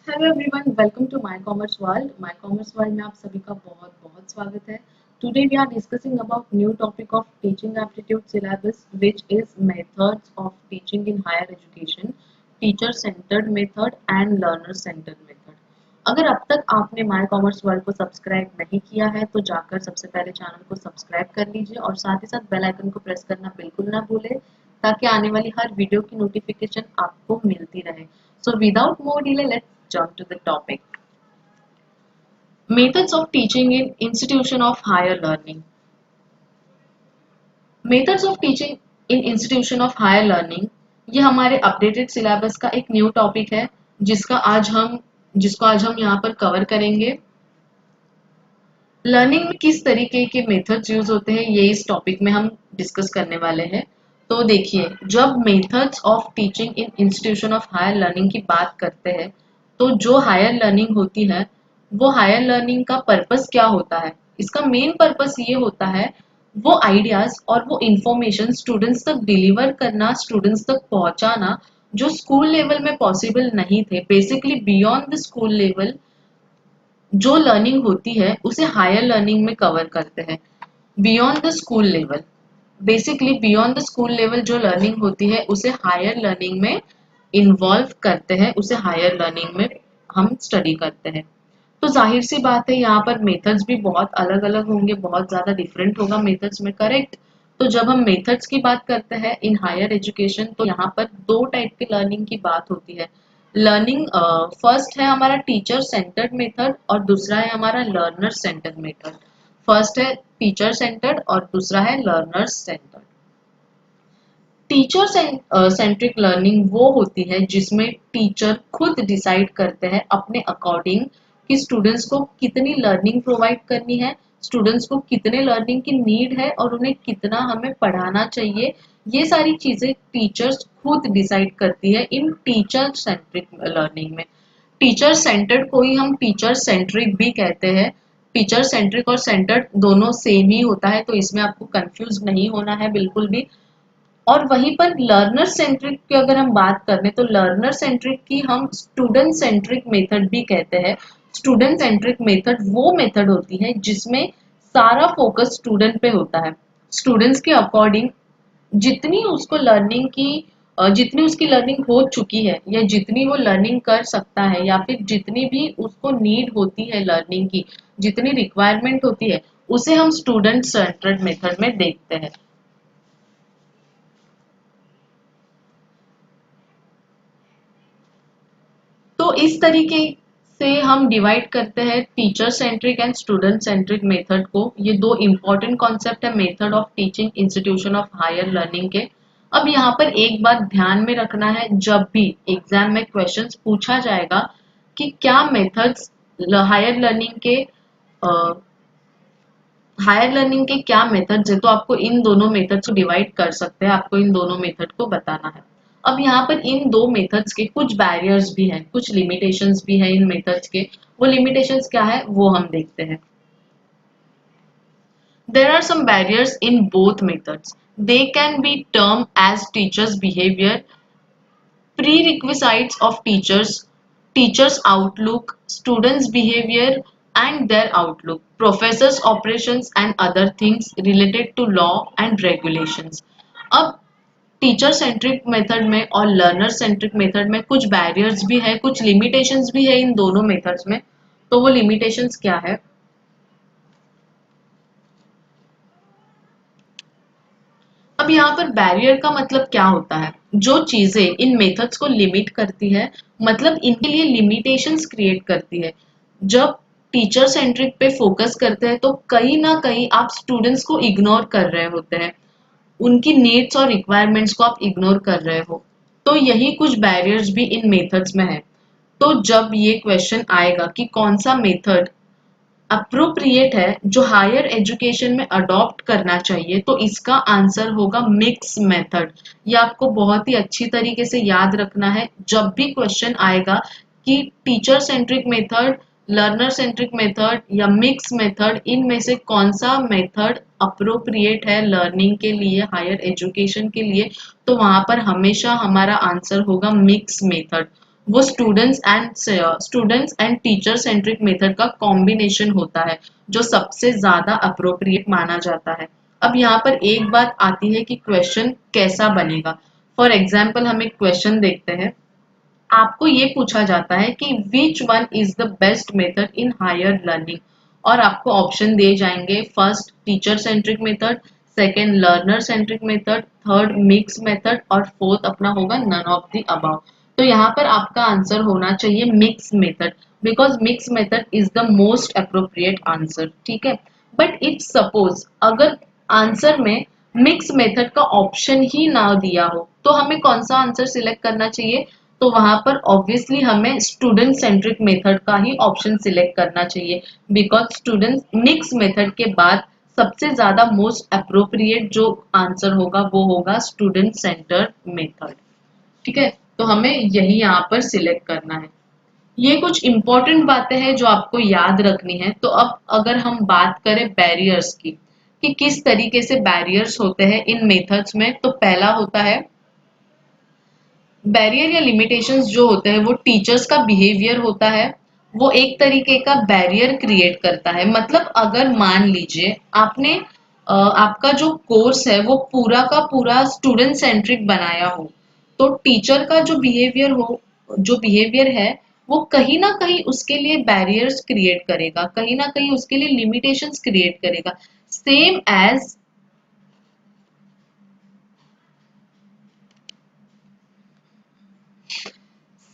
Hello everyone, welcome to my commerce world. My commerce world में आप सभी का बहुत बहुत स्वागत है। Today we are discussing about new topic of teaching aptitude syllabus which is methods of teaching in higher education, teacher centred method and learner centred method. अगर अब तक आपने माय कॉमर्स वर्ल्ड को सब्सक्राइब नहीं किया है तो जाकर सबसे पहले चैनल को सब्सक्राइब कर लीजिए और साथ ही साथ बेल आइकन को प्रेस करना बिल्कुल ना भूलें ताकि आने वाली हर वीडियो की नोटिफिकेशन आपको मिलती रहे। So without more delay, let's jump to the topic. Methods of teaching in institution of higher learning. Methods of teaching in institution of higher learning ये हमारे अपडेटेड सिलेबस का एक न्यू टॉपिक है जिसको आज हम यहाँ पर कवर करेंगे। लर्निंग में किस तरीके के मेथड्स यूज होते हैं ये इस टॉपिक में हम डिस्कस करने वाले हैं। तो देखिए, जब methods of teaching in institution of higher learning की बात करते हैं तो जो हायर लर्निंग होती है वो हायर लर्निंग का पर्पस क्या होता है। इसका मेन पर्पस ये होता है वो आइडियाज और वो इंफॉर्मेशन स्टूडेंट्स तक डिलीवर करना, स्टूडेंट्स तक पहुंचाना जो स्कूल लेवल में पॉसिबल नहीं थे। Basically beyond the school level जो लर्निंग होती है उसे हायर लर्निंग में कवर करते हैं। Beyond the school level, basically beyond the school level जो लर्निंग होती है उसे हायर लर्निंग में इन्वॉल्व करते हैं, उसे हायर लर्निंग में हम स्टडी करते हैं। तो जाहिर सी बात है यहाँ पर मेथड्स भी बहुत अलग अलग होंगे, बहुत ज्यादा डिफरेंट होगा मेथड्स में, करेक्ट। तो जब हम मेथड्स की बात करते हैं इन हायर एजुकेशन तो यहाँ पर दो टाइप की लर्निंग की बात होती है। लर्निंग फर्स्ट है हमारा टीचर सेंटर्ड मेथड और दूसरा है हमारा लर्नर सेंटर्ड मेथड। फर्स्ट है टीचर सेंटर्ड और दूसरा है learner centred. Teacher centric learning वो होती है जिसमें टीचर खुद डिसाइड करते हैं अपने अकॉर्डिंग कि स्टूडेंट्स को कितनी लर्निंग प्रोवाइड करनी है, स्टूडेंट्स को कितने लर्निंग की नीड है और उन्हें कितना हमें पढ़ाना चाहिए। ये सारी चीजें टीचर्स खुद डिसाइड करती है इन टीचर सेंट्रिक लर्निंग में। टीचर सेंटर्ड को ही हम टीचर सेंट्रिक भी कहते हैं। टीचर सेंट्रिक और सेंटर्ड दोनों सेम ही होता है, तो इसमें आपको कंफ्यूज नहीं होना है बिल्कुल भी। और वहीं पर लर्नर सेंट्रिक की अगर हम बात करें तो लर्नर सेंट्रिक की हम स्टूडेंट सेंट्रिक मेथड भी कहते हैं। स्टूडेंट सेंट्रिक मेथड वो मेथड होती है जिसमें सारा फोकस स्टूडेंट पे होता है। स्टूडेंट्स के अकॉर्डिंग जितनी उसको लर्निंग की जितनी उसकी लर्निंग हो चुकी है या जितनी वो लर्निंग कर सकता है या फिर जितनी भी उसको नीड होती है लर्निंग की, जितनी रिक्वायरमेंट होती है, उसे हम स्टूडेंट सेंट्रेड मेथड में देखते हैं। तो इस तरीके से हम डिवाइड करते हैं teacher centric and student centric method को। ये दो इंपॉर्टेंट कॉन्सेप्ट है method of teaching institution of higher learning के। अब यहाँ पर एक बात ध्यान में रखना है, जब भी एग्जाम में क्वेश्चंस पूछा जाएगा कि क्या मेथड्स हायर लर्निंग के हायर लर्निंग के क्या मेथड्स है, तो आपको इन दोनों मेथड्स को डिवाइड कर सकते हैं, आपको इन दोनों मेथड को बताना है। अब यहाँ पर इन दो मेथड्स के कुछ बैरियर्स भी हैं, कुछ लिमिटेशंस भी हैं इन मेथड्स के। वो लिमिटेशंस क्या है वो हम देखते हैं। There are some barriers in both methods. They can be termed as teachers' behavior, prerequisites of teachers, teachers' outlook, students' behavior and their outlook, professors' operations and other things related to law and regulations. अब teacher centric method में और learner centric method में कुछ barriers भी है, कुछ limitations भी है इन दोनों मेथड्स में। तो वो लिमिटेशंस क्या है? अब यहाँ पर बैरियर का मतलब क्या होता है? जो चीजें इन मेथड्स को लिमिट करती है, मतलब इनके लिए लिमिटेशंस क्रिएट करती है। जब टीचर सेंट्रिक पे फोकस करते हैं तो कहीं ना कहीं आप स्टूडेंट्स को इग्नोर कर रहे होते हैं, उनकी नीड्स और रिक्वायरमेंट्स को आप इग्नोर कर रहे हो। तो यही कुछ बैरियर्स भी इन मेथड्स में है। तो जब ये क्वेश्चन आएगा कि कौन सा मेथड अप्रोप्रिएट है जो हायर एजुकेशन में अडॉप्ट करना चाहिए, तो इसका आंसर होगा मिक्स मेथड। ये आपको बहुत ही अच्छी तरीके से याद रखना है जब भी क्वेश्चन आएगा कि teacher centric method, learner centric method या मिक्स मेथड, इनमें से कौन सा मेथड अप्रोप्रिएट है लर्निंग के लिए, हायर एजुकेशन के लिए, तो वहां पर हमेशा हमारा आंसर होगा मिक्स मेथड। वो students and teacher centric method का कॉम्बिनेशन होता है जो सबसे ज्यादा अप्रोप्रिएट माना जाता है। अब यहाँ पर एक बात आती है कि क्वेश्चन कैसा बनेगा। फॉर एग्जाम्पल हम एक क्वेश्चन देखते हैं। आपको ये पूछा जाता है कि which one is the best method in higher learning, और आपको ऑप्शन दिए जाएंगे। First teacher centric method, second learner centric method, third mix method और फोर्थ अपना होगा नन ऑफ द अबव। तो यहाँ पर आपका आंसर होना चाहिए mix method, because mix method is the most appropriate answer. ठीक है, बट इफ सपोज अगर आंसर में मिक्स मेथड का ऑप्शन ही ना दिया हो तो हमें कौन सा आंसर सिलेक्ट करना चाहिए? तो वहां पर ऑब्वियसली हमें स्टूडेंट सेंट्रिक मेथड का ही ऑप्शन सिलेक्ट करना चाहिए, बिकॉज स्टूडेंट मिक्स मेथड के बाद सबसे ज्यादा मोस्ट अप्रोप्रिएट जो आंसर होगा वो होगा स्टूडेंट सेंटर्ड मेथड। ठीक है, तो हमें यही यहाँ पर सिलेक्ट करना है। ये कुछ इंपॉर्टेंट बातें हैं जो आपको याद रखनी है। तो अब अगर हम बात करें बैरियर्स की कि किस तरीके से बैरियर्स होते हैं इन मेथड्स में, तो पहला होता है बैरियर या लिमिटेशंस जो होते हैं वो टीचर्स का बिहेवियर होता है। वो एक तरीके का बैरियर क्रिएट करता है। मतलब अगर मान लीजिए आपका जो कोर्स है वो पूरा का पूरा स्टूडेंट सेंट्रिक बनाया हो, तो टीचर का जो बिहेवियर है वो कहीं ना कहीं उसके लिए बैरियर्स क्रिएट करेगा, कहीं ना कहीं उसके लिए लिमिटेशंस क्रिएट करेगा। सेम एज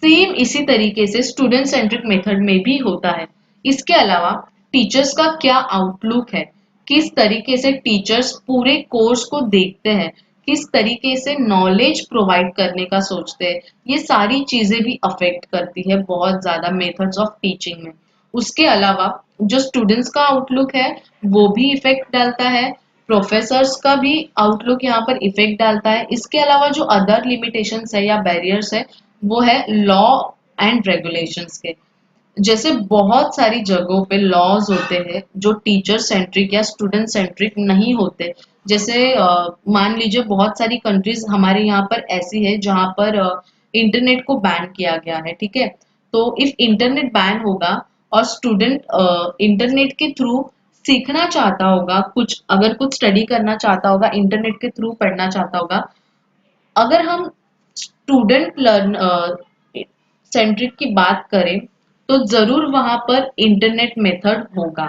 सेम इसी तरीके से स्टूडेंट सेंट्रिक मेथड में भी होता है। इसके अलावा टीचर्स का क्या आउटलुक है, किस तरीके से टीचर्स पूरे कोर्स को देखते हैं, किस तरीके से नॉलेज प्रोवाइड करने का सोचते हैं, ये सारी चीजें भी अफेक्ट करती है बहुत ज्यादा मेथड्स ऑफ टीचिंग में। उसके अलावा जो स्टूडेंट्स का आउटलुक है वो भी इफेक्ट डालता है, प्रोफेसर्स का भी आउटलुक यहाँ पर इफेक्ट डालता है। इसके अलावा जो अदर लिमिटेशंस है या बैरियर्स है वो है लॉ एंड रेगुलेशंस के। जैसे बहुत सारी जगहों पे लॉज होते हैं जो टीचर सेंट्रिक या स्टूडेंट सेंट्रिक नहीं होते। जैसे मान लीजिए बहुत सारी कंट्रीज हमारे यहाँ पर ऐसी है जहाँ पर इंटरनेट को बैन किया गया है। ठीक है, तो इफ इंटरनेट बैन होगा और स्टूडेंट इंटरनेट के थ्रू सीखना चाहता होगा, कुछ अगर कुछ स्टडी करना चाहता होगा, इंटरनेट के थ्रू पढ़ना चाहता होगा, अगर हम स्टूडेंट लर्न सेंट्रिक की बात करें तो जरूर वहां पर इंटरनेट मेथड होगा।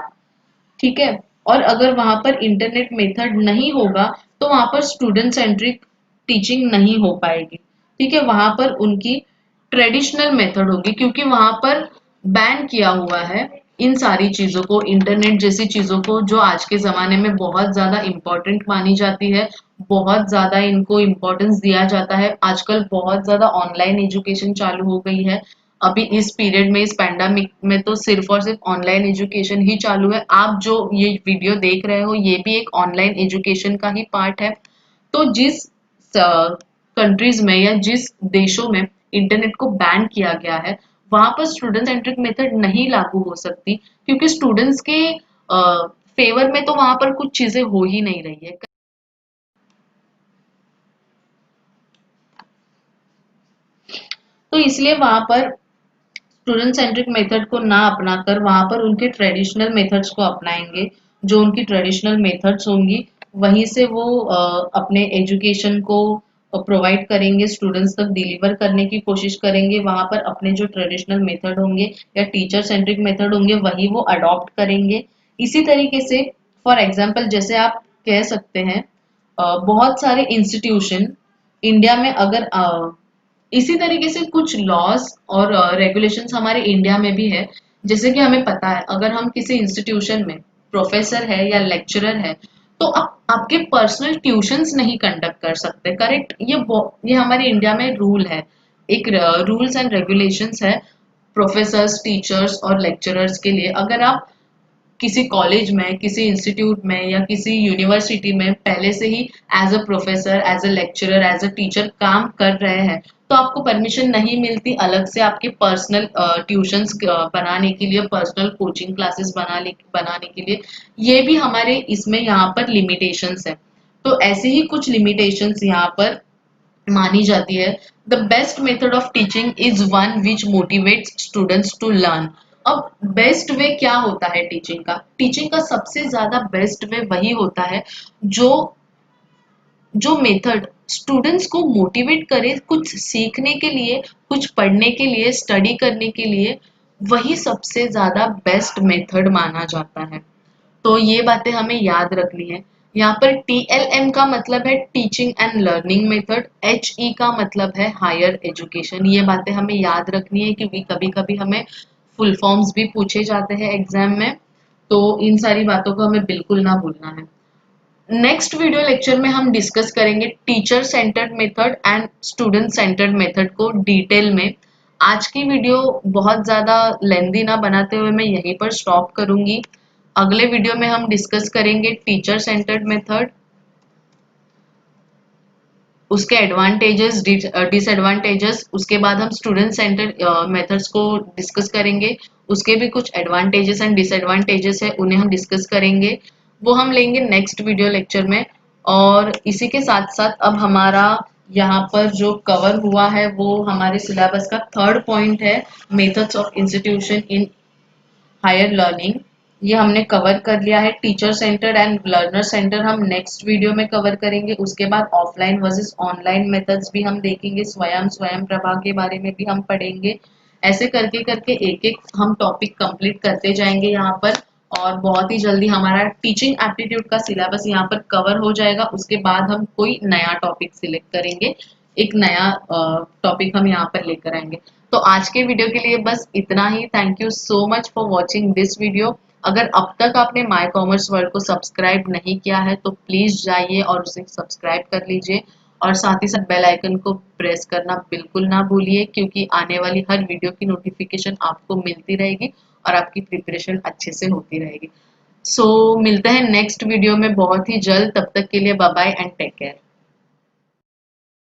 ठीक है, और अगर वहां पर इंटरनेट मेथड नहीं होगा तो वहां पर स्टूडेंट सेंट्रिक टीचिंग नहीं हो पाएगी। ठीक है, वहां पर उनकी ट्रेडिशनल मेथड होगी क्योंकि वहां पर बैन किया हुआ है इन सारी चीजों को, इंटरनेट जैसी चीजों को जो आज के जमाने में बहुत ज्यादा इंपॉर्टेंट मानी जाती है, बहुत ज्यादा इनको इम्पोर्टेंस दिया जाता है। आजकल बहुत ज्यादा ऑनलाइन एजुकेशन चालू हो गई है। अभी इस पीरियड में, इस पैंडेमिक में तो सिर्फ और सिर्फ ऑनलाइन एजुकेशन ही चालू है। आप जो ये वीडियो देख रहे हो ये भी एक ऑनलाइन एजुकेशन का ही पार्ट है। तो जिस कंट्रीज में या जिस देशों में इंटरनेट को बैन किया गया है वहां पर स्टूडेंट सेंट्रिक मेथड नहीं लागू हो सकती, क्योंकि स्टूडेंट्स के फेवर में तो वहां पर कुछ चीजें हो ही नहीं रही है। तो इसलिए वहां पर स्टूडेंट सेंट्रिक मेथड को ना अपनाकर वहां पर उनके ट्रेडिशनल मेथड्स को अपनाएंगे। जो उनकी ट्रेडिशनल मेथड्स होंगी वहीं से वो अपने एजुकेशन को प्रोवाइड करेंगे, स्टूडेंट्स तक डिलीवर करने की कोशिश करेंगे। वहां पर अपने जो ट्रेडिशनल मेथड होंगे या टीचर सेंट्रिक मेथड होंगे वही वो अडॉप्ट करेंगे। इसी तरीके से फॉर एग्जाम्पल जैसे आप कह सकते हैं बहुत सारे इंस्टीट्यूशन इंडिया में अगर इसी तरीके से कुछ लॉज और रेगुलेशंस हमारे इंडिया में भी है। जैसे कि हमें पता है अगर हम किसी इंस्टीट्यूशन में प्रोफेसर है या लेक्चरर है तो आप आपके पर्सनल ट्यूशंस नहीं कंडक्ट कर सकते। करेक्ट, ये हमारे इंडिया में रूल है, एक रूल्स एंड रेगुलेशंस है प्रोफेसर्स, टीचर्स और लेक्चरर्स के लिए। अगर आप किसी कॉलेज में, किसी इंस्टीट्यूट में या किसी यूनिवर्सिटी में पहले से ही as a professor, as a lecturer, as a teacher काम कर रहे हैं तो आपको परमिशन नहीं मिलती अलग से आपके पर्सनल ट्यूशंस बनाने के लिए, पर्सनल कोचिंग क्लासेस बनाने के लिए। ये भी हमारे इसमें यहाँ पर लिमिटेशंस है। तो ऐसे ही कुछ लिमिटेशंस यहाँ पर मानी जाती है। The best method of teaching is one which motivates students to learn. अब बेस्ट वे क्या होता है टीचिंग का? टीचिंग का सबसे ज्यादा बेस्ट वे वही होता है जो जो मेथड स्टूडेंट्स को मोटिवेट करे कुछ सीखने के लिए, कुछ पढ़ने के लिए, स्टडी करने के लिए, वही सबसे ज्यादा बेस्ट मेथड माना जाता है। तो ये बातें हमें याद रखनी है। यहाँ पर TLM का मतलब है teaching and learning method, HE का मतलब है हायर एजुकेशन। ये बातें हमें याद रखनी है क्योंकि कभी कभी हमें फुल फॉर्म्स भी पूछे जाते हैं एग्जाम में, तो इन सारी बातों को हमें बिल्कुल ना भूलना है। नेक्स्ट वीडियो लेक्चर में हम डिस्कस करेंगे teacher centred method and student centred method को डिटेल में। आज की वीडियो बहुत ज़्यादा लेंदी ना बनाते हुए मैं यहीं पर स्टॉप करूंगी। अगले वीडियो में हम डिस्कस करेंगे टीचर सेंटर्ड मेथड, उसके एडवांटेजेस डिसएडवांटेजेस, उसके बाद हम स्टूडेंट सेंटर्ड मेथड्स को डिस्कस करेंगे। उसके भी कुछ एडवांटेजेस एंड डिसएडवांटेजेस है, उन्हें हम डिस्कस करेंगे। वो हम लेंगे नेक्स्ट वीडियो लेक्चर में। और इसी के साथ साथ अब हमारा यहाँ पर जो कवर हुआ है वो हमारे सिलेबस का थर्ड पॉइंट है, methods of institution in higher learning. ये हमने कवर कर लिया है। Teacher centre and learner centre हम नेक्स्ट वीडियो में कवर करेंगे। उसके बाद ऑफलाइन वर्सेस ऑनलाइन मेथड्स भी हम देखेंगे, स्वयं स्वयं प्रभा के बारे में भी हम पढ़ेंगे। ऐसे करके करके एक एक हम टॉपिक कंप्लीट करते जाएंगे यहाँ पर, और बहुत ही जल्दी हमारा टीचिंग एप्टीट्यूड का सिलेबस यहाँ पर कवर हो जाएगा। उसके बाद हम कोई नया टॉपिक सिलेक्ट करेंगे, एक नया टॉपिक हम यहाँ पर लेकर आएंगे। तो आज के वीडियो के लिए बस इतना ही। Thank you so much for watching this video. अगर अब तक आपने माय कॉमर्स वर्ल्ड को सब्सक्राइब नहीं किया है तो प्लीज जाइए और उसे सब्सक्राइब कर लीजिए, और साथ ही साथ बेल आइकन को प्रेस करना बिल्कुल ना भूलिए, क्योंकि आने वाली हर वीडियो की नोटिफिकेशन आपको मिलती रहेगी और आपकी प्रिपरेशन अच्छे से होती रहेगी। सो मिलते हैं नेक्स्ट वीडियो में बहुत ही जल्द। तब तक के लिए bye bye and take care.